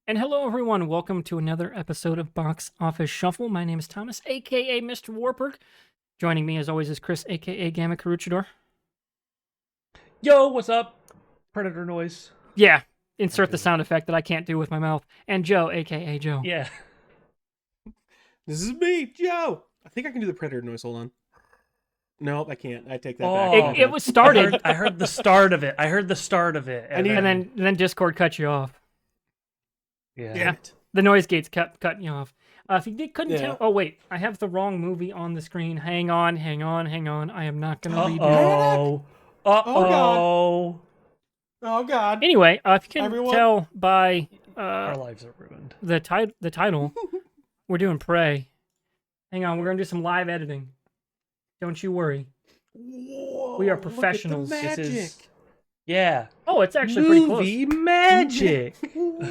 And hello, everyone. Welcome to another episode of Box Office Shuffle. My name is Thomas, a.k.a. Mr. Warburg. Joining me, as always, is Chris, a.k.a. Gamma Caruchador. Yo, what's up? Predator noise. Yeah, insert the sound effect that I can't do with my mouth. And Joe, a.k.a. Joe. Yeah. This is me, Joe. I think I can do the Predator noise. Hold on. Nope, I can't. I take that Oh. back. It was started, I heard the start of it. And and then Discord cut you off. Yeah. Yeah. The noise gates kept cutting you off. If you couldn't Yeah. tell... Oh, wait. I have the wrong movie on the screen. Hang on. I am not going to redo it. Uh-oh. Uh-oh. Oh, God. Anyway, if you can Everyone- tell by Our lives are ruined. the title, we're doing Prey. Hang on. We're going to do some live editing. Don't you worry. Whoa, We are look at the professionals. This This magic. is... Yeah. Oh, it's actually pretty close. Movie magic.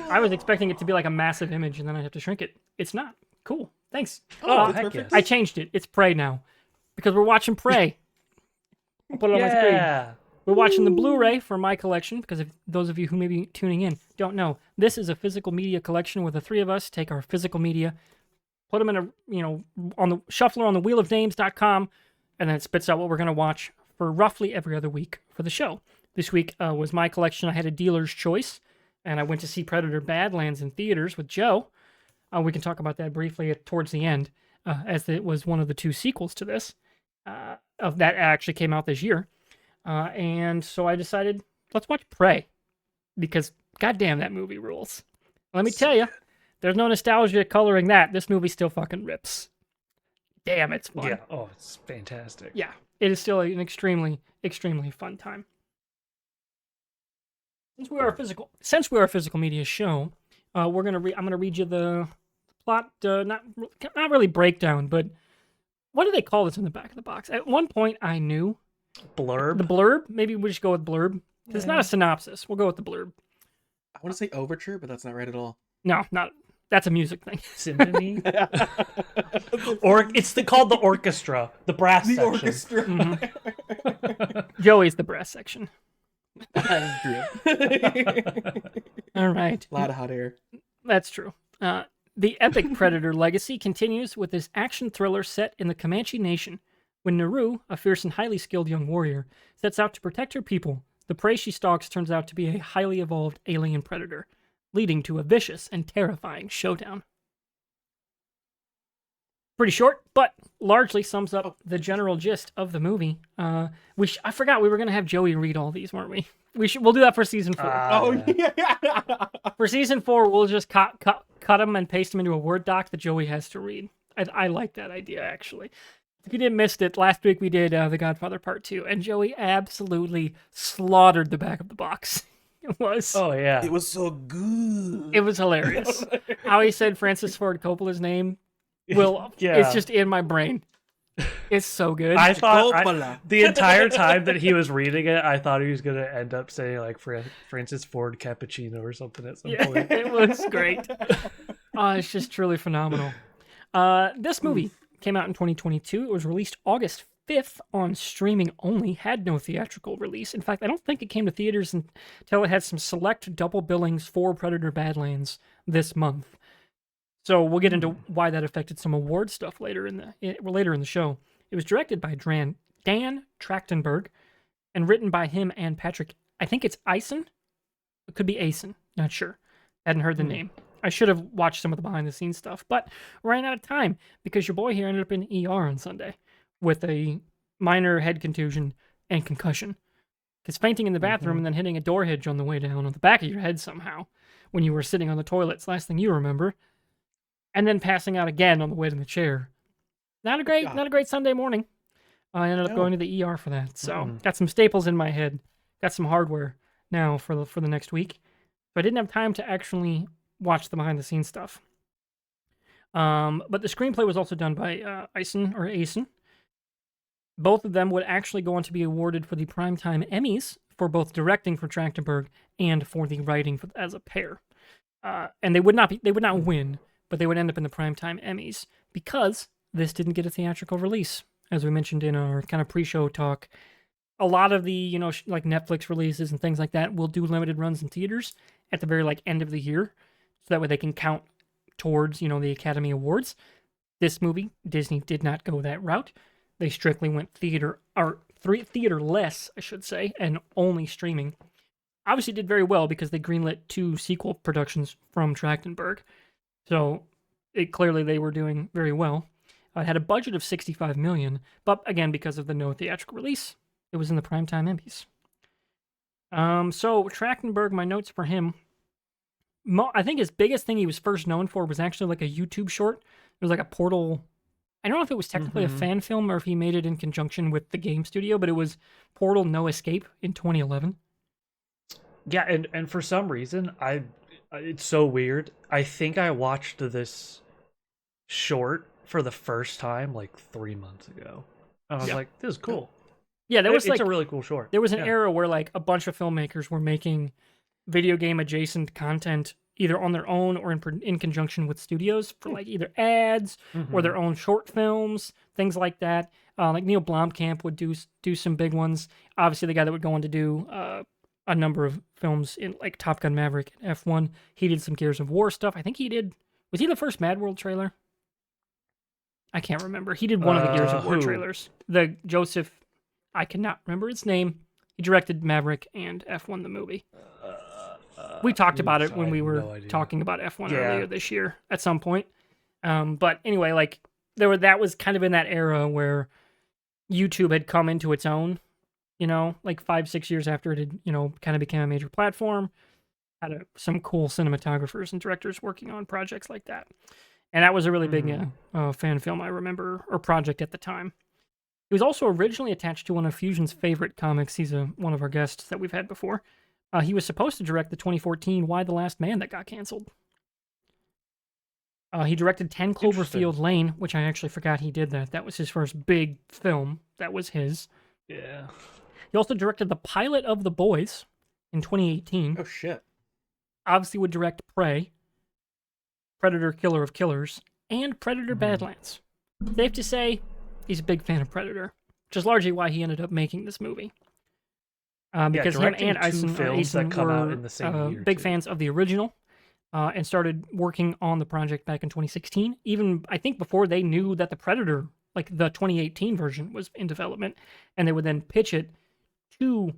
I was expecting it to be like a massive image and then I'd have to shrink it. It's not. Cool. Thanks. Oh, that's heck perfect. yes. I changed it. It's Prey now. Because we're watching Prey. I'll put it on my screen. Yeah. We're watching the Blu-ray for my collection, because if those of you who may be tuning in don't know, this is a physical media collection where the three of us take our physical media, put them in a, on the shuffler on the wheelofnames.com, and then it spits out what we're going to watch for roughly every other week for the show. This week was my collection. I had a dealer's choice, and I went to see Predator Badlands in theaters with Joe. We can talk about that briefly towards the end, as it was one of the two sequels to this, of that actually came out this year. And so I decided, let's watch Prey, because goddamn, that movie rules. Let me tell you, there's no nostalgia coloring that. This movie still fucking rips. Damn, it's fun. Yeah. Oh, it's fantastic. Yeah, it is still an extremely, extremely fun time. Since we are a physical media show, I'm gonna read you the plot. Not really breakdown, but what do they call this in the back of the box? At one point, I knew Blurb. the blurb. Maybe we just go with blurb. It's not a synopsis. We'll go with the blurb. I want to say overture, but that's not right at all. No, not. That's a music thing. Symphony. Or it's called the orchestra. The brass The section. orchestra. Mm-hmm. Joey's the brass section. That is true. All right. A lot of hot air. That's true. The epic Predator legacy continues with this action thriller set in the Camanche Nation. When Naru, a fierce and highly skilled young warrior, sets out to protect her people, the prey she stalks turns out to be a highly evolved alien predator, leading to a vicious and terrifying showdown. Pretty short, but largely sums up the general gist of the movie. I forgot we were going to have Joey read all these, weren't we? We'll do that for season 4. Oh, Yeah. yeah. For season 4, we'll just cut them and paste them into a Word doc that Joey has to read. I like that idea, actually. If you didn't miss it, last week we did The Godfather Part 2, and Joey absolutely slaughtered the back of the box. It was. Oh, yeah. It was so good. It was hilarious. How he said Francis Ford Coppola's name, Yeah. it's just in my brain. It's so good. I thought Coppola. the entire time that he was reading it, I thought he was going to end up saying like Francis Ford Cappuccino or something at some Yeah, point. it was great. It's just truly phenomenal. This movie came out in 2022. It was released August 5th on streaming only, had no theatrical release. In fact, I don't think it came to theaters until it had some select double billings for Predator Badlands this month. So we'll get into why that affected some award stuff later in the show. It was directed by Dan Trachtenberg and written by him and Patrick. I think it's Eisen. It could be Asen. Not sure. Hadn't heard the name. I should have watched some of the behind the scenes stuff, but ran out of time because your boy here ended up in ER on Sunday with a minor head contusion and concussion. Because fainting in the bathroom and then hitting a door hinge on the way down on the back of your head somehow when you were sitting on the toilets, last thing you remember. And then passing out again on the way to the chair. Not a great Sunday morning. I ended up going to the ER for that. So got some staples in my head. Got some hardware now for the next week. So I didn't have time to actually watch the behind the scenes stuff. But the screenplay was also done by Asen. Both of them would actually go on to be awarded for the Primetime Emmys for both directing for Trachtenberg and for the writing as a pair. And they would not win, but they would end up in the Primetime Emmys because this didn't get a theatrical release, as we mentioned in our kind of pre-show talk. A lot of the, like Netflix releases and things like that will do limited runs in theaters at the very end of the year. so that way they can count towards, the Academy Awards. This movie, Disney did not go that route. They strictly went theater-less, I should say, and only streaming. Obviously did very well because they greenlit 2 sequel productions from Trachtenberg. So clearly they were doing very well. It had a budget of $65 million, but again, because of the no theatrical release, it was in the primetime Emmys. So Trachtenberg, my notes for him, I think his biggest thing he was first known for was actually like a YouTube short. It was like a Portal. I don't know if it was technically a fan film or if he made it in conjunction with the game studio, but it was Portal No Escape in 2011. Yeah, and for some reason, it's so weird. I think I watched this short for the first time like 3 months ago. And I was like, this is cool. Yeah, it's a really cool short. There was an era where like a bunch of filmmakers were making video game adjacent content either on their own or in conjunction with studios for like either ads or their own short films, things like that. Like Neil Blomkamp would do some big ones. Obviously, the guy that would go on to do a number of films in like Top Gun Maverick and F1. He did some Gears of War stuff. I think was he the first Mad World trailer? I can't remember. He did one of the Gears of War trailers. The Joseph, I cannot remember his name. He directed Maverick and F1 the movie. We talked about it when we were talking about F1 earlier this year at some point. But anyway, like that was kind of in that era where YouTube had come into its own, like 5-6 years after it had, kind of became a major platform. Had some cool cinematographers and directors working on projects like that. And that was a really big fan film, I remember, or project at the time. He was also originally attached to one of Fusion's favorite comics. He's one of our guests that we've had before. He was supposed to direct the 2014 Y the Last Man that got canceled. He directed 10 Cloverfield Lane, which I actually forgot he did that. That was his first big film. That was his. Yeah. He also directed the pilot of The Boys in 2018. Oh, shit. Obviously would direct Prey, Predator Killer of Killers, and Predator Badlands. Safe to say, he's a big fan of Predator, which is largely why he ended up making this movie. Because him and Eisen were big fans of the original and started working on the project back in 2016. Even, I think, before they knew that the Predator, like the 2018 version, was in development. And they would then pitch it to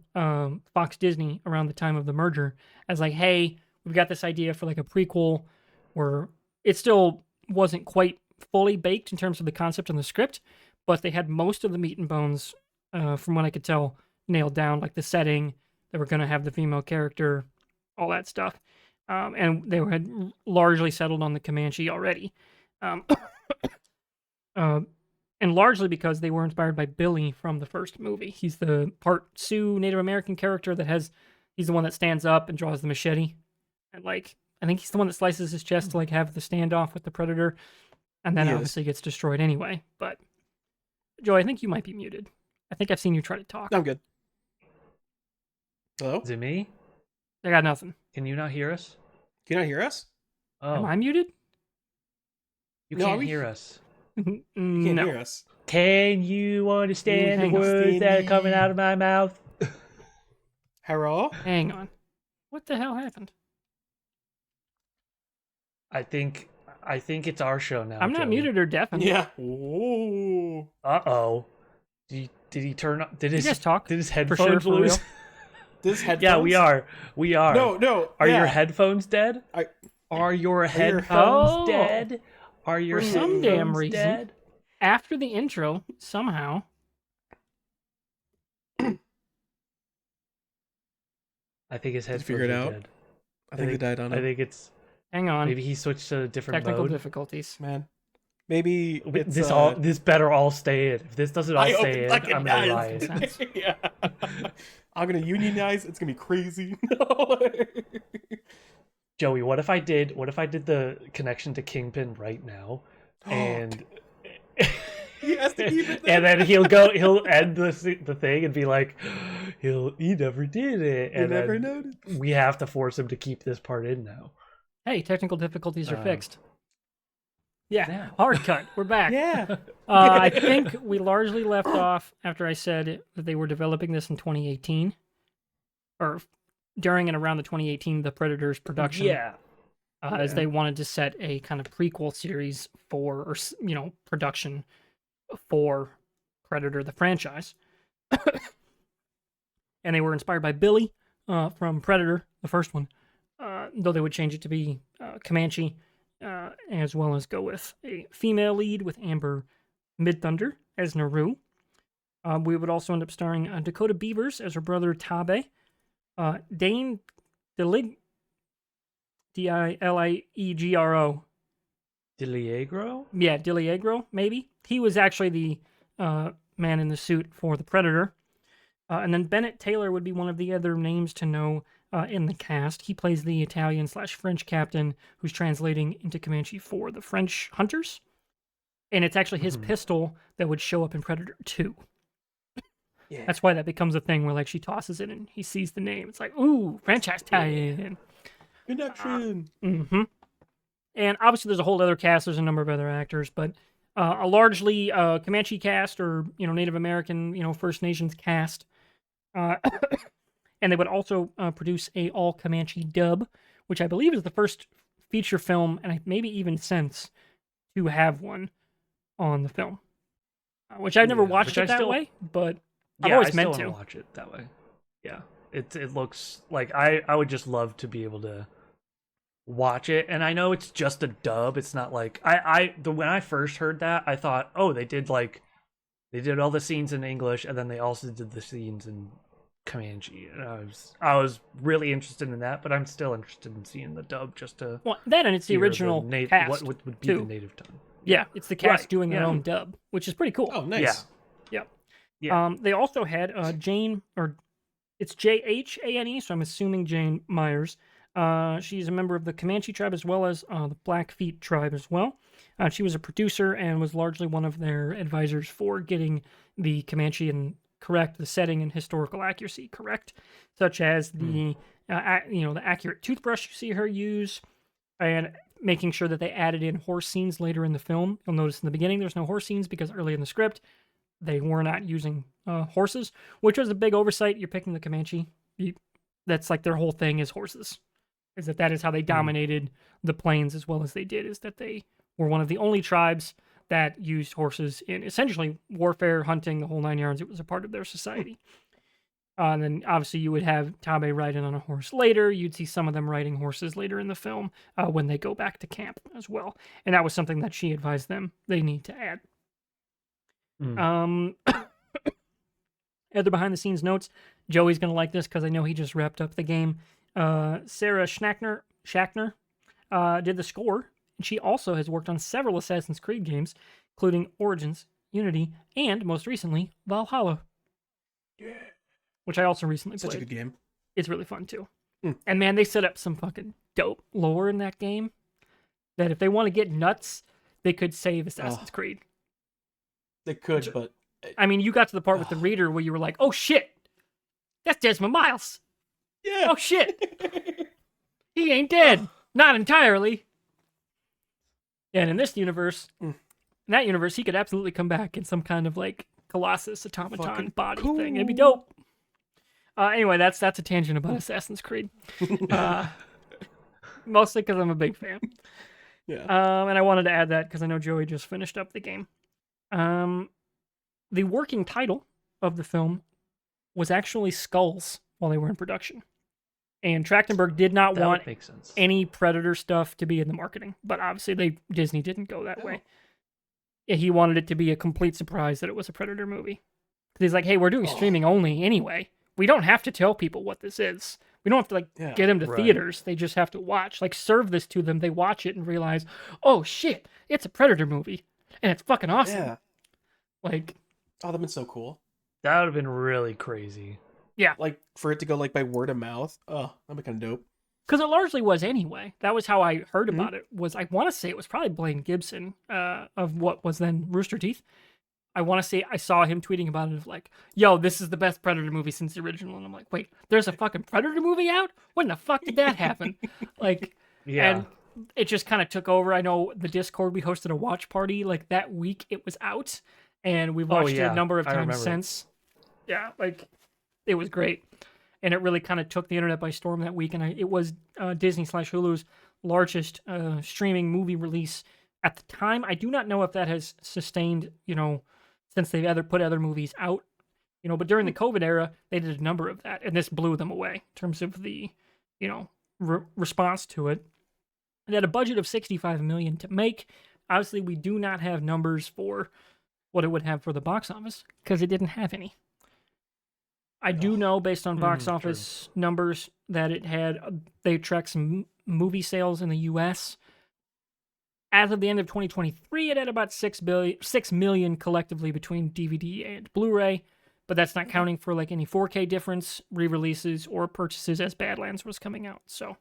Fox Disney around the time of the merger as like, hey, we've got this idea for like a prequel where it still wasn't quite fully baked in terms of the concept and the script, but they had most of the meat and bones, from what I could tell, nailed down, like the setting. They were going to have the female character, all that stuff. And they had largely settled on the Camanche already. And largely because they were inspired by Billy from the first movie. He's the part Sioux Native American character he's the one that stands up and draws the machete. And like, I think he's the one that slices his chest to like have the standoff with the Predator. And then obviously gets destroyed anyway. But Joey, I think you might be muted. I think I've seen you try to talk. I'm good. Hello? Is it me? I got nothing. Can you not hear us? Can you not hear us? Oh. Am I muted? You can't hear us. You can't hear us. Can you understand the words that are coming out of my mouth? Hello? Hang on. What the hell happened? I think it's our show now. I'm not Joey. muted or deafened. Yeah. Ooh. Uh-oh. Did he turn up? Did you guys talk? Did his headphones for lose? This headphones? Yeah, we are. No. Are your headphones dead? Are your headphones dead? Are your for some damn reason dead? After the intro somehow? I think his headphones figure it are out? dead. I think they died on him. I think it's. Hang on. Maybe he switched to a different Technical mode. difficulties. Man. Maybe it's, this better all stay in. If this doesn't all stay in, I'm gonna riot. Yeah. I'm gonna unionize. It's gonna be crazy. Joey, what if I did the connection to Kingpin right now, and he has to keep it there. and then he'll end the thing and be like, he never did it, and never noticed. We have to force him to keep this part in now. Hey, technical difficulties are fixed. Yeah, hard cut. We're back. Yeah. I think we largely left off after I said that they were developing this in 2018, or during and around the 2018 The Predators production. Yeah. as they wanted to set a kind of prequel series for, or production for Predator the franchise. And they were inspired by Billy from Predator, the first one, though they would change it to be Camanche, as well as go with a female lead with Amber Midthunder as Naru. We would also end up starring Dakota Beavers as her brother Tabe, Dane Diliegro, Diliegro. Diliegro? Yeah, Diliegro, maybe. He was actually the man in the suit for the Predator. And then Bennett Taylor would be one of the other names to know in the cast. He plays the Italian/French captain who's translating into Comanche for the French hunters. And it's actually his pistol that would show up in Predator 2. Yeah. That's why that becomes a thing where like she tosses it and he sees the name. It's like, ooh, franchise tie-in. Connection. And obviously there's a whole other cast. There's a number of other actors, but a largely Comanche cast or, Native American, First Nations cast. And they would also produce a all Comanche dub, which I believe is the first feature film, and maybe even since, to have one on the film. Which I've never watched it that way, but I've always meant to watch it that way. Yeah, it looks like I would just love to be able to watch it, and I know it's just a dub. It's not like when I first heard that, I thought, oh, they did all the scenes in English, and then they also did the scenes in Camanche. And I was really interested in that, but I'm still interested in seeing the dub just to that, and it's the original cast. What would be too. the native tongue? Yeah, it's the cast doing their own dub, which is pretty cool. Oh, nice. Yeah. They also had Jane, or it's Jhane, so I'm assuming Jane Myers. She's a member of the Camanche tribe as well as the Blackfeet tribe as well. She was a producer and was largely one of their advisors for getting the Comanche the setting and historical accuracy correct, such as the accurate toothbrush you see her use, and making sure that they added in horse scenes later in the film. You'll notice in the beginning there's no horse scenes because early in the script they were not using horses, which was a big oversight. You're picking the Comanche. That's like their whole thing is horses. That is how they dominated the plains as well as they did, is that they were one of the only tribes that used horses in essentially warfare, hunting, the whole 9 yards. It was a part of their society. And then obviously you would have Tabe riding on a horse later. You'd see some of them riding horses later in the film when they go back to camp as well. And that was something that she advised them they need to add. Other behind the scenes notes, Joey's going to like this because I know he just wrapped up the game. Sarah Schnackner did the score, and she also has worked on several Assassin's Creed games, including Origins, Unity, and most recently, Valhalla. Yeah. Which I also recently played. Such a good game. It's really fun, too. And man, they set up some fucking dope lore in that game that if they want to get nuts, they could save Assassin's Creed. They could, but... I mean, you got to the part with the reader where you were like, oh shit, that's Desmond Miles. Yeah. Oh shit. He ain't dead. Not entirely. Yeah, and in this universe, in that universe, he could absolutely come back in some kind of like Colossus automaton fucking body cool. thing. It'd be dope. Anyway, that's a tangent about Assassin's Creed. Mostly because I'm a big fan. Yeah. And I wanted to add that because I know Joey just finished up the game. The working title of the film was actually Skulls while they were in production. And Trachtenberg did not want any Predator stuff to be in the marketing. But obviously Disney didn't go that way. He wanted it to be a complete surprise that it was a Predator movie. He's like, hey, we're doing streaming only anyway. We don't have to tell people what this is. We don't have to get them to theaters. They just have to watch. Like, serve this to them. They watch it and realize, oh shit, it's a Predator movie. And it's fucking awesome. Yeah. Like... Oh, that'd been so cool. That would have been really crazy. Yeah. Like, for it to go, like, by word of mouth. Oh, that'd be kind of dope. Because it largely was anyway. That was how I heard about it. I want to say it was probably Blaine Gibson of what was then Rooster Teeth. I want to say I saw him tweeting about it of like, yo, this is the best Predator movie since the original. And I'm like, wait, there's a fucking Predator movie out? When the fuck did that happen? Like, yeah. And it just kind of took over. I know the Discord, we hosted a watch party like that week it was out. And we've watched it a number of times since. Yeah, like, it was great. And it really kind of took the internet by storm that week. And it was Disney/Hulu's largest streaming movie release at the time. I do not know if that has sustained, since they've put other movies out, but during the COVID era, they did a number of that, and this blew them away in terms of the, response to it. It had a budget of $65 million to make. Obviously, we do not have numbers for what it would have for the box office because it didn't have any. I do know, based on box office numbers, that they tracked some movie sales in the U.S. As of the end of 2023, it had about 6 million collectively between DVD and Blu-ray, but that's not counting for like any 4K difference, re-releases, or purchases as Badlands was coming out. So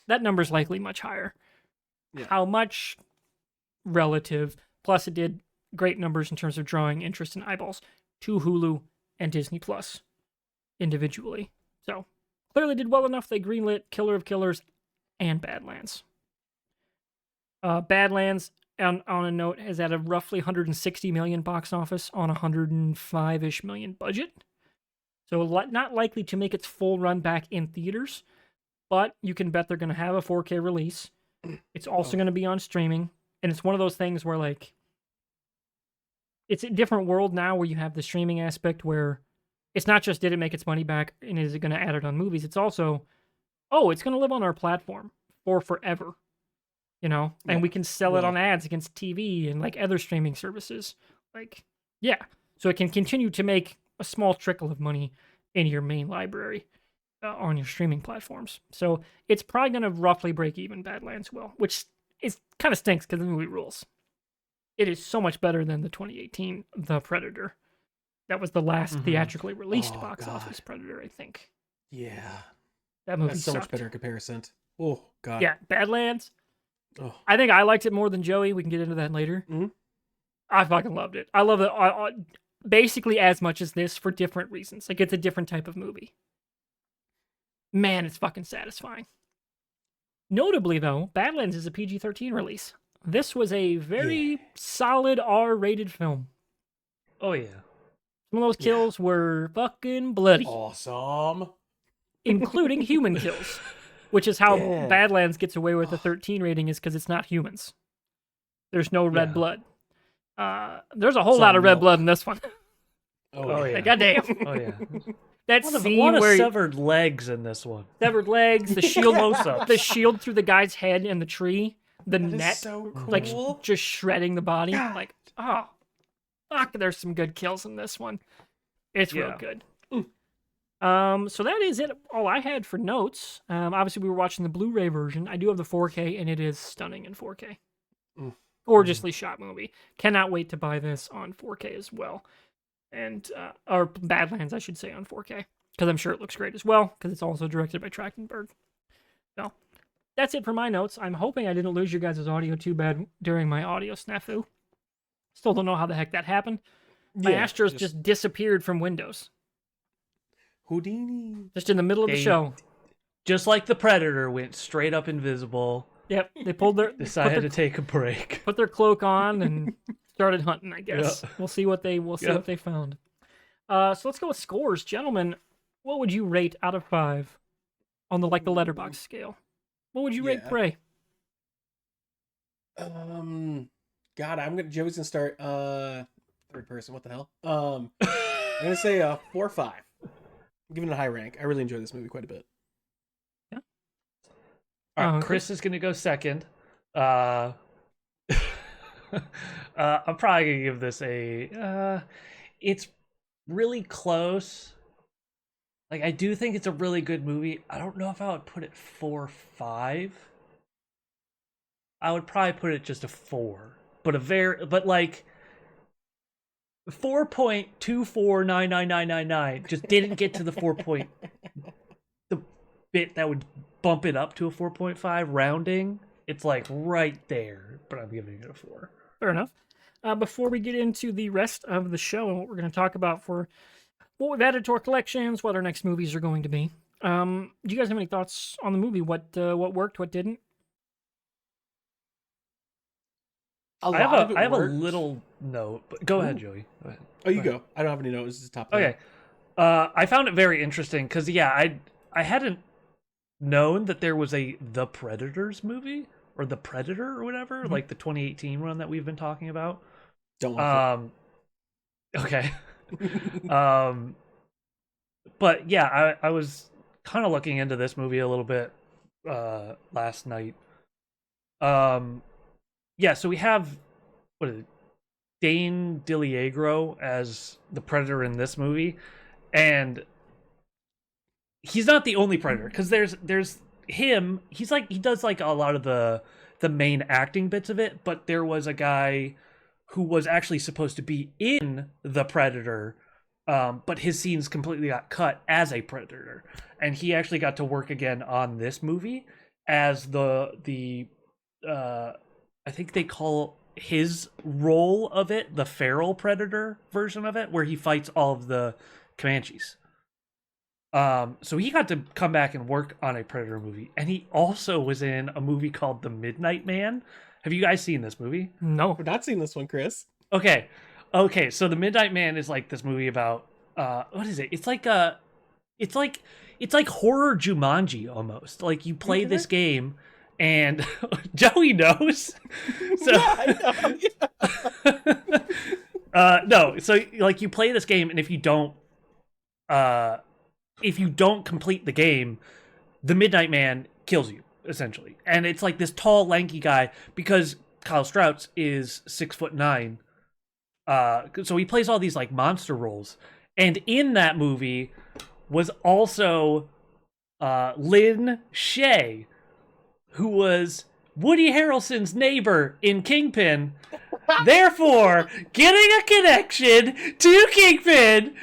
that number's likely much higher. Yeah. How much? Relative. Plus, it did great numbers in terms of drawing interest and eyeballs to Hulu and Disney Plus individually. So clearly did well enough. They greenlit Killer of Killers and Badlands. Badlands, on a note, has had a roughly $160 million box office on a $105-ish million budget. So not likely to make its full run back in theaters, but you can bet they're going to have a 4K release. It's also going to be on streaming, and it's one of those things where, like, it's a different world now where you have the streaming aspect where it's not just did it make its money back and is it going to add it on movies, it's also, it's going to live on our platform for forever. And we can sell it on ads against TV and like other streaming services. Like, yeah. So it can continue to make a small trickle of money in your main library on your streaming platforms. So it's probably going to roughly break even. Badlands will, which is kind of stinks because the movie rules. It is so much better than the 2018 The Predator. That was the last theatrically released box office Predator, I think. Yeah. That movie That's so sucked. much better in comparison. Oh, God. Yeah, Badlands. Oh. I think I liked it more than Joey. We can get into that later. Mm-hmm. I fucking loved it. I love it basically as much as this for different reasons. Like, it's a different type of movie. Man, it's fucking satisfying. Notably, though, Badlands is a PG-13 release. This was a very solid R-rated film. Oh, yeah. Some of those kills were fucking bloody. Awesome. Including human kills. Which is how Badlands gets away with a 13 rating, is because it's not humans. There's no red blood. There's a whole lot of red blood in this one. Oh, yeah. Like, goddamn. Oh, yeah. That scene where of severed legs in this one. Severed legs, the shield, the shield through the guy's head and the tree, the net, so cool. like just shredding the body. God. Like, oh, fuck! There's some good kills in this one. It's real good. So that is it. All I had for notes. Obviously, we were watching the Blu-ray version. I do have the 4K, and it is stunning in 4K. Gorgeously shot movie. Cannot wait to buy this on 4K as well. And or Badlands, I should say, on 4K, because I'm sure it looks great as well, because it's also directed by Trachtenberg. So that's it for my notes. I'm hoping I didn't lose you guys' audio too bad during my audio snafu. Still don't know how the heck that happened. My Astros just disappeared from Windows. Houdini. Just in the middle of the show. Just like the Predator went straight up invisible. Yep, they pulled decided to take a break. Put their cloak on and started hunting, I guess. We'll see what they found. So let's go with scores. Gentlemen, what would you rate out of 5 on the Letterboxd scale? What would you rate Prey? God, Joey's gonna start third person, what the hell? I'm gonna say 4 or 5. I'm giving it a high rank. I really enjoyed this movie quite a bit. Yeah. All right, Chris is gonna go second. I'm probably gonna give this it's really close. Like, I do think it's a really good movie. I don't know if I would put it 4 or 5. I would probably put it just a 4. But like 4.2499999 just didn't get to the 4 point, the bit that would bump it up to a 4.5 rounding. It's like right there, but I'm giving it a 4. Fair enough. Before we get into the rest of the show and what we're going to talk about for what we've added to our collections, what our next movies are going to be, do you guys have any thoughts on the movie? What worked, what didn't? I have a little note, but go ahead, Joey. Go ahead. Oh, you go. I don't have any notes. This is top. Okay. I found it very interesting because I hadn't known that there was a The Predators movie or The Predator or whatever, like the 2018 one that we've been talking about. Don't watch Okay. But yeah, I was kind of looking into this movie a little bit last night. Yeah, so we have what is it? Dane DeLiegro as the Predator in this movie, and he's not the only Predator because there's him. He's like he does like a lot of the main acting bits of it, but there was a guy who was actually supposed to be in the Predator, but his scenes completely got cut as a Predator, and he actually got to work again on this movie as the I think they call his role of it the feral Predator version of it, where he fights all of the Comanches. So he got to come back and work on a Predator movie, and he also was in a movie called The Midnight Man. Have you guys seen this movie? No. We're not seeing this one, Chris. Okay. So The Midnight Man is like this movie about what is it? It's like horror Jumanji almost. Like you play this game and Joey knows. So no, so like you play this game and if you don't complete the game, the Midnight Man kills you essentially. And it's like this tall lanky guy because Kyle Strouts is 6'9". So he plays all these like monster roles. And in that movie was also Lynn Shay, who was Woody Harrelson's neighbor in Kingpin, therefore getting a connection to Kingpin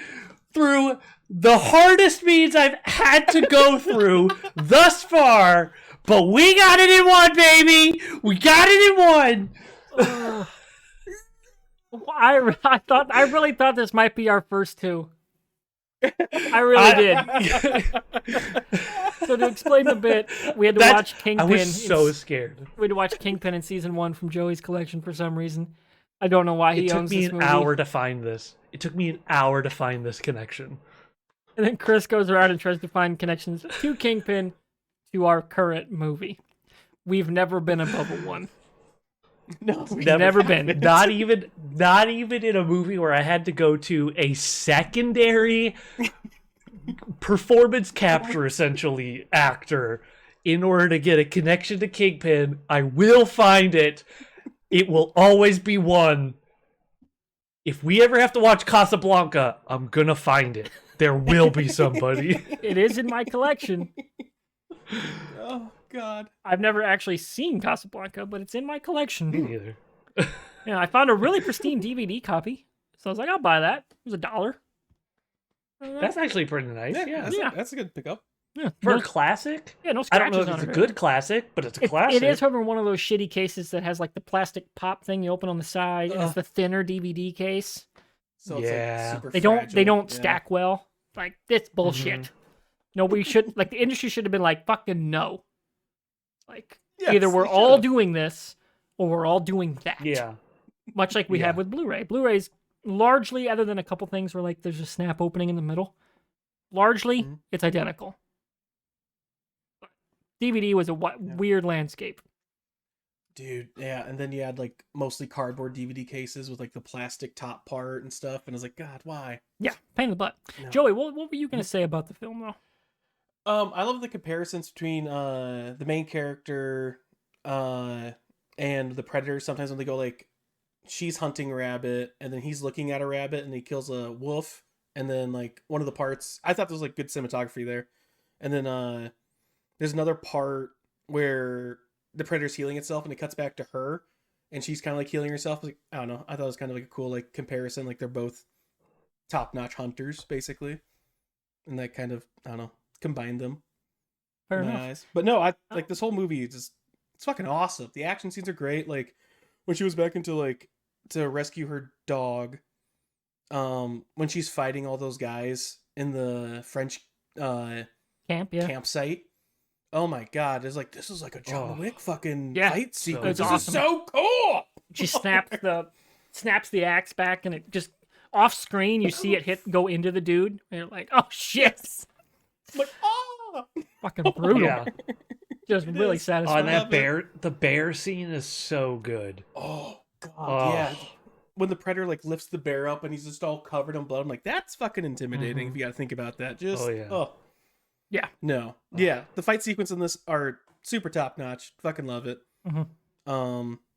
through the hardest means I've had to go through thus far. But we got it in one, baby! We got it in one! I really thought this might be our first two. I really did. So to explain the bit, we had to watch Kingpin. I was so scared. We had to watch Kingpin in season 1 from Joey's collection for some reason. I don't know why he owns this movie. It took me an hour to find this. It took me an hour to find this connection. And then Chris goes around and tries to find connections to Kingpin to our current movie. We've never been above a 1. No, we've never been. Not even in a movie where I had to go to a secondary performance capture, essentially, actor in order to get a connection to Kingpin. I will find it. It will always be 1. If we ever have to watch Casablanca, I'm gonna find it. There will be somebody. It is in my collection. Oh, God. I've never actually seen Casablanca, but it's in my collection. Me neither. Yeah, I found a really pristine DVD copy. So I was like, I'll buy that. It was $1. That's actually pretty nice. Yeah. That's a good pickup. Yeah. For a classic? Yeah, no I scratches don't know if it's a good classic, but it's a classic. It is, however, one of those shitty cases that has like the plastic pop thing you open on the side, and it's the thinner DVD case. So it's like super they fragile. don't stack well. Like, it's bullshit. Mm-hmm. Nobody should, like, the industry should have been like, fucking no. Like, either we're all doing this, or we're all doing that. Yeah. Much like we have with Blu-ray. Blu-ray's largely, other than a couple things where, like, there's a snap opening in the middle, largely, it's identical. DVD was a weird landscape. Dude, yeah, and then you had like mostly cardboard DVD cases with like the plastic top part and stuff, and I was like, God, why? Yeah, pain in the butt. No. Joey, what were you going to say about the film, though? I love the comparisons between the main character and the predator. Sometimes when they go like, she's hunting a rabbit, and then he's looking at a rabbit, and he kills a wolf, and then like one of the parts, I thought there was like good cinematography there, and then there's another part where the predator's healing itself and it cuts back to her and she's kind of like healing herself. Like, I don't know. I thought it was kind of like a cool like comparison. Like they're both top-notch hunters basically. And that kind of, I don't know, combined them. Fair in my eyes. But no, I like this whole movie it's fucking awesome. The action scenes are great. Like when she was back into like to rescue her dog, when she's fighting all those guys in the French campsite. Oh my God! It's like this is like a John Wick fucking fight sequence. This is so cool. She snaps the axe back, and it just off screen. You see it go into the dude, and you're like, "Oh shit!" Like, oh, Fucking brutal. Yeah. Just really is. Oh, satisfying. and love it. the bear scene is so good. Oh god, Oh. yeah. When the predator like lifts the bear up and he's just all covered in blood, I'm like, that's fucking intimidating. Mhm. If you got to think about that, just Oh, yeah. oh Yeah. no, yeah. The fight sequence in this are super top notch. Fucking love it.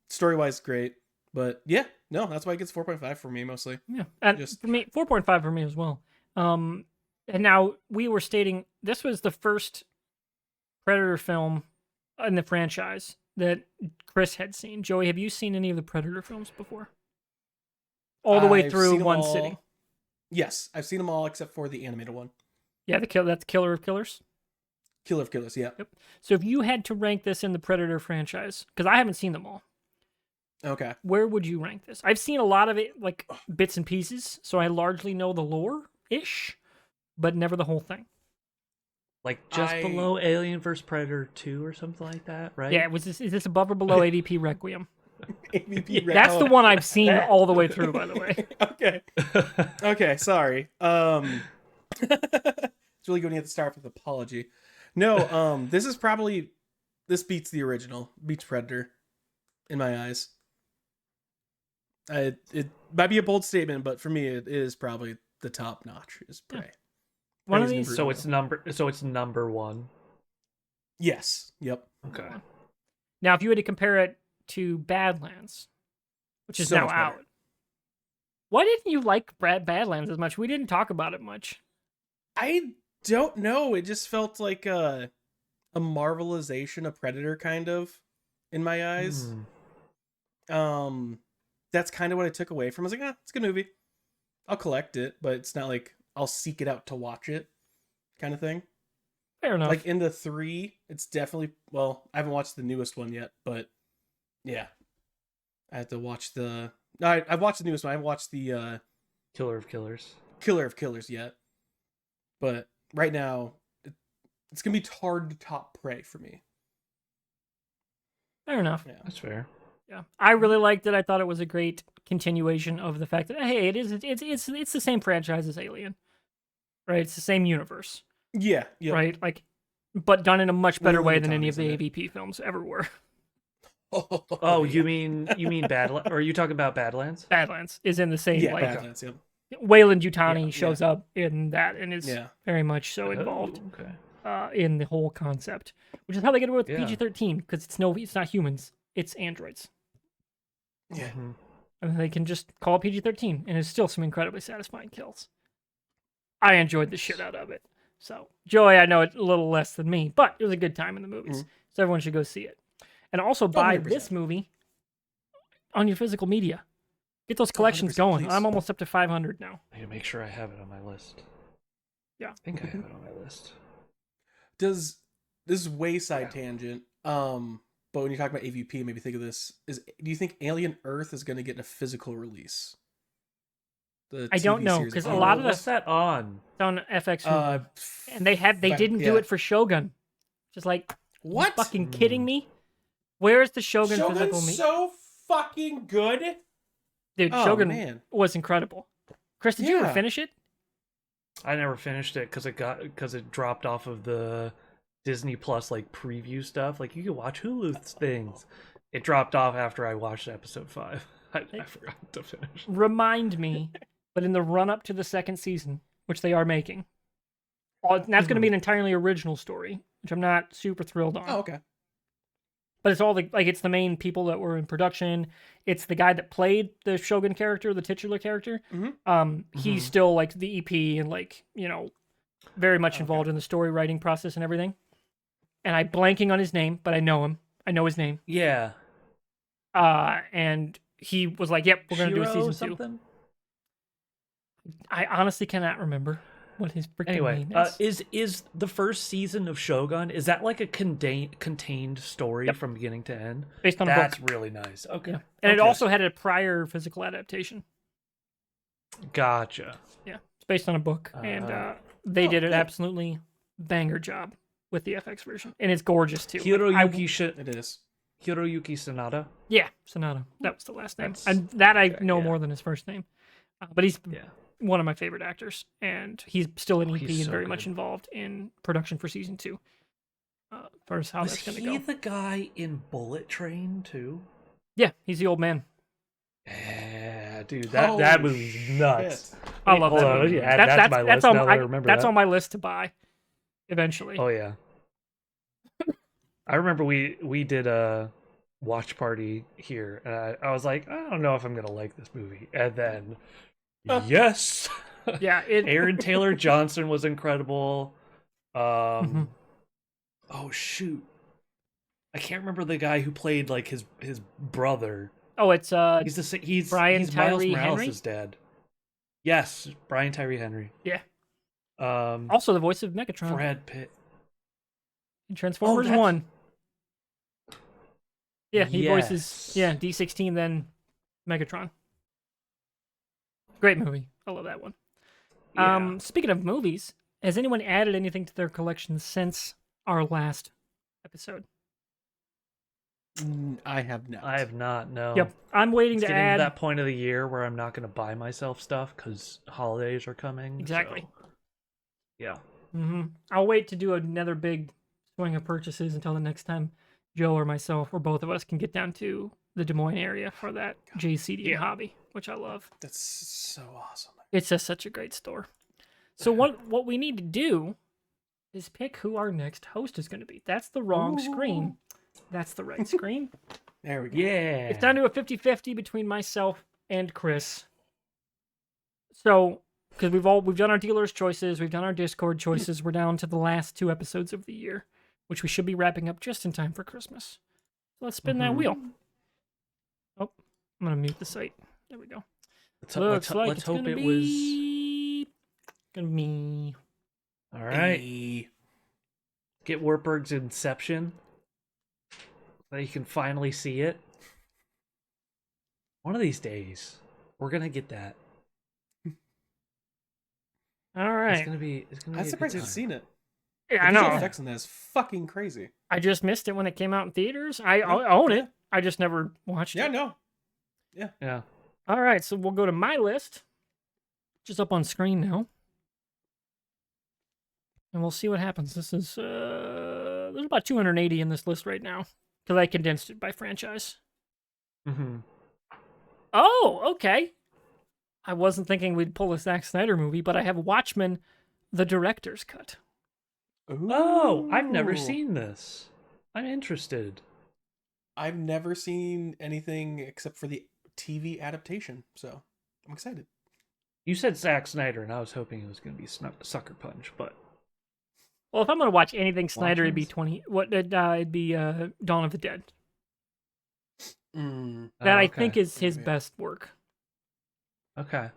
Story wise, great, but yeah, no, that's why it gets 4.5 for me mostly. Yeah. And Just- for me, 4.5 for me as well. And now we were stating this was the first Predator film in the franchise that Chris had seen. Joey, have you seen any of the Predator films before? All the way I've through seen them one all. sitting. Yes, I've seen them all except for the animated one. Yeah, that's Killer of Killers. Killer of Killers, yeah. Yep. So if you had to rank this in the Predator franchise, because I haven't seen them all, Okay. where would you rank this? I've seen a lot of it, like bits and pieces, so I largely know the lore ish, but never the whole thing. Like just I- below Alien vs Predator 2 or something like that, right? Yeah, is this above or below AVP Requiem? AVP That's the one I've seen all the way through, by the way. Okay. Okay, sorry. It's really going to have to start with an apology. No, this beats the original, beats Predator, in my eyes. It might be a bold statement, but for me, it is probably the top notch. Is Prey. One of Prey's these. So it's number one. Yes. Yep. Okay. Now, if you had to compare it to Badlands, which is So now much better. out, why didn't you like Badlands as much? We didn't talk about it much. I don't know. It just felt like a marvelization of Predator, kind of, in my eyes. That's kind of what I took away from it. I was like, it's a good movie. I'll collect it, but it's not like I'll seek it out to watch it, kind of thing. Fair enough. Like in the 3, it's definitely, well, I haven't watched the newest one yet, but yeah, I have to watch the. No, I've watched the newest one. I haven't watched the Killer of Killers. Killer of Killers yet, but right now it's gonna be hard to top Prey for me. Fair enough. Yeah. That's fair. Yeah, I really liked it. I thought it was a great continuation of the fact that hey, it's the same franchise as Alien, right? It's the same universe, Yeah. Yep. right? Like, but done in a much better way Lily than any of Tomlinson, the AVP films ever were. Oh, you mean Badlands? Or are you talking about Badlands? Badlands is in the same yeah, like Badlands, yep. Wayland Yutani Yeah, shows up in that and is Yeah. very much so involved Oh, okay. in the whole concept, which is how they get away with Yeah. PG-13 because it's not humans, it's androids, Yeah. Mhm. and they can just call it PG-13, and it's still some incredibly satisfying kills. I enjoyed the shit out of it. So Joey, I know it's a little less than me, but it was a good time in the movies, so everyone should go see it, and also buy 100%. this movie on your physical media. Get those collections 100%, going. please. I'm almost up to 500 now. I need to make sure I have it on my list. Yeah. I think I have it on my list. Does this is wayside tangent? But when you talk about AVP, it made me think of this. Do you think Alien Earth is going to get a physical release? The I don't TV know, series 'cause of a lot of what's that on? It's on FX, Hulu. And they fuck, didn't do yeah. it for Shogun. Just like, What? You fucking kidding me? Where's the Shogun physical Shogun's media? so fucking good. Dude, Oh, Shogun man. was incredible. Chris, did you ever Yeah. finish it? I never finished it because it dropped off of the Disney Plus like preview stuff. Like you can watch Hulu's things. It dropped off after I watched episode 5. I forgot to finish. Remind me, but in the run up to the second season, which they are making, and that's going to be an entirely original story, which I'm not super thrilled on. Oh, okay. But it's all it's the main people that were in production. It's the guy that played the Shogun character, the titular character. He's still like the EP and like, very much involved in the story writing process and everything. And I'm blanking on his name, but I know him. I know his name. Yeah. And he was like, "Yep, we're gonna do a Shiro season 2." something? I honestly cannot remember what his freaking Anyway, name is. is the first season of Shogun, is that like a contained story Yep. from beginning to end? Based on a That's book. really nice. Okay. Yeah. And it Okay. also had a prior physical adaptation. Gotcha. Yeah, it's based on a book, and they did an absolutely banger job with the FX version, and it's gorgeous too. Hiroyuki It is. Hiroyuki Sanada. Yeah, Sonata. That was the last name, That's- and that I know yeah. more than his first name. But he's Yeah. one of my favorite actors, and he's still an EP he's and so very much good. involved in production for season 2. As far as how Was that's going to he go. the guy in Bullet Train too? Yeah, he's the old man. Yeah, dude, that Holy movie's nuts. shit. I love Hold that on, movie. yeah, that's my list on now that I remember that's that. on my list to buy eventually. Oh yeah. I remember we did a watch party here, and I was like, I don't know if I'm gonna like this movie, and then yes, Yeah, Aaron Taylor Johnson was incredible. Mhm. Oh shoot, I can't remember the guy who played like his brother. Oh, it's He's Brian he's Miles Tyree Morales' dad. Yes, Brian Tyree Henry. Yeah. Um, Also the voice of Megatron Brad Pitt. in Transformers that's- 1. Yeah, he voices Yes. D16 then Megatron. Great movie. I love that one. Yeah. Speaking of movies, has anyone added anything to their collection since our last episode? I have not. I have not. No. Yep. I'm waiting It's to getting add. to that point of the year where I'm not going to buy myself stuff because holidays are coming. Exactly. So, yeah. I'll wait to do another big swing of purchases until the next time Joe or myself or both of us can get down to the Des Moines area for that JCD hobby, which I love. That's so awesome. It's just such a great store. So what we need to do is pick who our next host is going to be. That's the wrong screen. That's the right screen. There we go. Yeah. It's down to a 50-50 between myself and Chris. So, because we've done our dealer's choices, we've done our Discord choices, we're down to the last 2 episodes of the year, which we should be wrapping up just in time for Christmas. So let's spin that wheel. Oh, I'm gonna mute the site. There we go. Let's like hope it's gonna it was. be gonna be. All right. Hey. Get Wartburg's Inception. So you can finally see it. One of these days, we're gonna get that. All It's right. gonna be. It's gonna I'm be. surprised a I've good time. seen it. Yeah, I The visual know. effects in that is fucking crazy. I just missed it when it came out in theaters. I own it. I just never watched Yeah, it. no. Yeah. All right, so we'll go to my list, which is up on screen now, and we'll see what happens. This is there's about 280 in this list right now because I condensed it by franchise. Mm-hmm. Oh, okay. I wasn't thinking we'd pull a Zack Snyder movie, but I have Watchmen, the director's cut. Oh, I've never Ooh. seen this. I'm interested. I've never seen anything except for the TV adaptation, so I'm excited. You said Zack Snyder, and I was hoping it was going to be Sucker Punch, but Well, if I'm gonna watch anything Snyder, it'd be Watchmen's? it'd be Dawn of the Dead. Mm. That I okay. think is his Yeah. best work. Okay.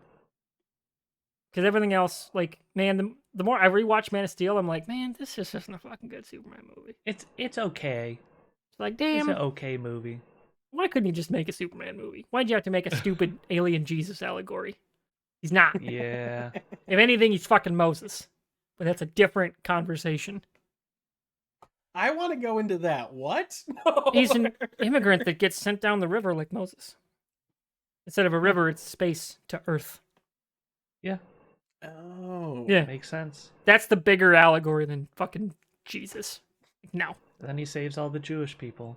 Because everything else, like, man, the more I rewatch Man of Steel, I'm like, man, this just isn't a fucking good Superman movie. It's okay. It's like, It's damn, an okay movie. why couldn't you just make a Superman movie? Why'd you have to make a stupid alien Jesus allegory? He's not. Yeah. If anything, he's fucking Moses. But that's a different conversation. I want to go into that. What? He's an immigrant that gets sent down the river like Moses. Instead of a river, it's space to Earth. Yeah. Oh. Yeah, Makes sense. that's the bigger allegory than fucking Jesus. No. Then he saves all the Jewish people.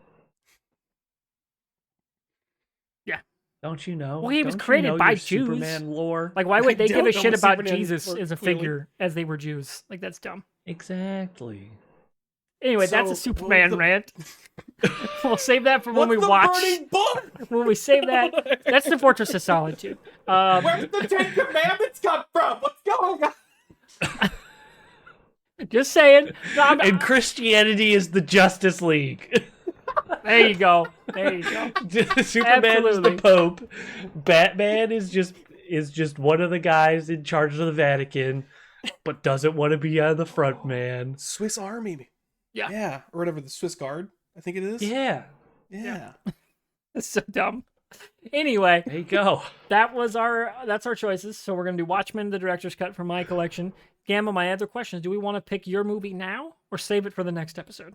Yeah. Don't you know? Well, he was Don't you created know by your Jews. Superman lore. Like, why would I they give don't a know shit what about Superman Jesus were as a clearly- figure as they were Jews? Like, that's dumb. Exactly. Anyway, that's So, a Superman the- rant. We'll save that for when What's we the watch. burning book? When we save that, that's the Fortress of Solitude. Where's the Ten Commandments come from? What's going on? Just saying. No, And Christianity is the Justice League. there you go. There you go. Superman is Absolutely. the Pope. Batman is just one of the guys in charge of the Vatican, but doesn't want to be on the front man. Swiss Army. Yeah. Yeah. Or whatever, the Swiss Guard, I think it is. Yeah. Yeah. That's so dumb. Anyway, There you go. that's our choices. So we're gonna do Watchmen, the director's cut from my collection. Gamma, my other question is: do we want to pick your movie now or save it for the next episode?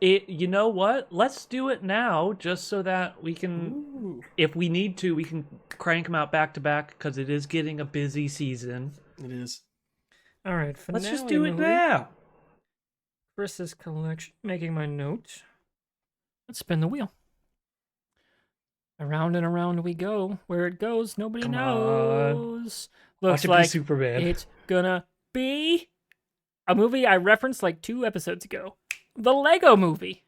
You know what? Let's do it now, just so that we can, Ooh, if we need to, we can crank them out back to back because it is getting a busy season. it is. All right, finale Let's just do it movie. now. Chris's collection. Making my note. Let's spin the wheel. Around and around we go. Where it goes, nobody Come knows. Watch Looks it be like Superman. it's gonna be a movie I referenced like 2 episodes ago. The Lego Movie.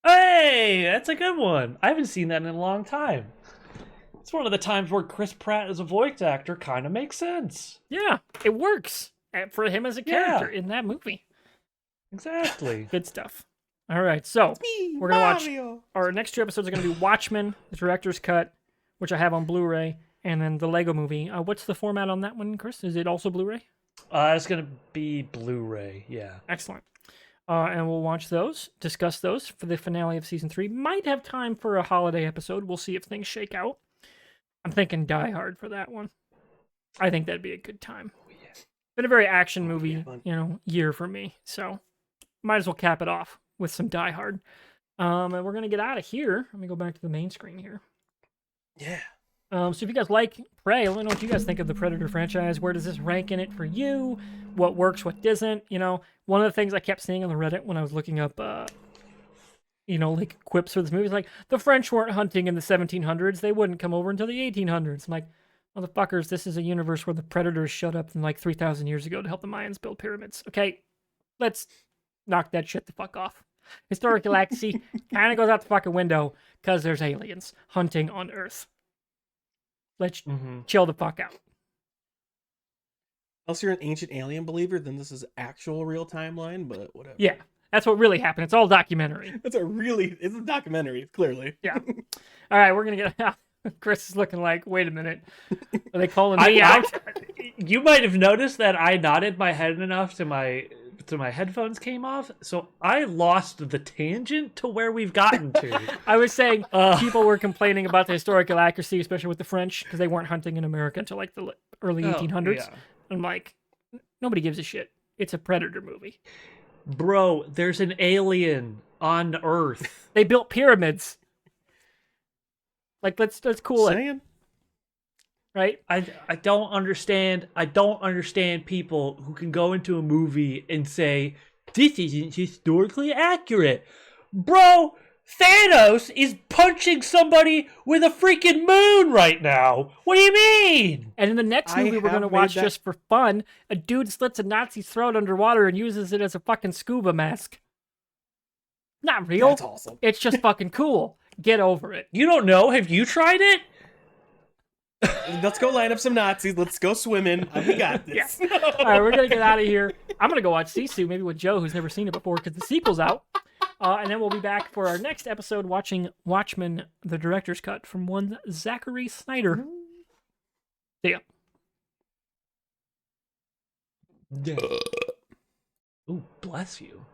Hey, that's a good one. I haven't seen that in a long time. It's one of the times where Chris Pratt as a voice actor kind of makes sense. Yeah, it works for him as a character in that movie. Exactly. Good stuff. All right, so Me, we're gonna watch. Mario. Our next 2 episodes are gonna be Watchmen, the director's cut, which I have on Blu-ray, and then the Lego Movie. What's the format on that one, Chris? Is it also Blu-ray? It's gonna be Blu-ray. Yeah. Excellent. And we'll watch those, discuss those for the finale of season 3. Might have time for a holiday episode. We'll see if things shake out. I'm thinking Die Hard for that one. I think that'd be a good time. Oh, yeah. Been a very action movie, Yeah, fun. year for me. So might as well cap it off with some Die Hard. And we're gonna get out of here. Let me go back to the main screen here. Yeah. So if you guys like Prey, let me know what you guys think of the Predator franchise. Where does this rank in it for you? What works, what doesn't? One of the things I kept seeing on the Reddit when I was looking up, like quips for this movie is like, the French weren't hunting in the 1700s. They wouldn't come over until the 1800s. I'm like, motherfuckers, this is a universe where the Predators showed up in like 3,000 years ago to help the Mayans build pyramids. Okay, let's knock that shit the fuck off. Historical accuracy kind of goes out the fucking window because there's aliens hunting on Earth. Let's chill the fuck out. Unless you're an ancient alien believer, then this is actual real timeline, but whatever. Yeah, that's what really happened. It's all documentary. It's a documentary, clearly. Yeah. All right, we're going to get out. Chris is looking like, wait a minute. Are they calling me out? You might have noticed that I nodded my head enough to my headphones came off, so I lost the tangent to where we've gotten to. I was saying people were complaining about the historical accuracy, especially with the French, because they weren't hunting in America until like the early 1800s. Yeah. I'm like, nobody gives a shit. It's a Predator movie. Bro, there's an alien on Earth. They built pyramids. Like, let's cool it, Saying. right? I don't understand. I don't understand people who can go into a movie and say this isn't historically accurate. Bro, Thanos is punching somebody with a freaking moon right now. What do you mean? And in the next I movie we're going to have watch made that- just for fun, a dude slits a Nazi's throat underwater and uses it as a fucking scuba mask. Not real. That's awesome. It's just fucking cool. Get over it. You don't know? Have you tried it? Let's go line up some Nazis. Let's go swimming. We got this. All right, we're going to get out of here. I'm going to go watch Sisu, maybe with Joe, who's never seen it before, because the sequel's out. And then we'll be back for our next episode watching Watchmen, the director's cut from one Zachary Snyder. See ya. Ooh, bless you.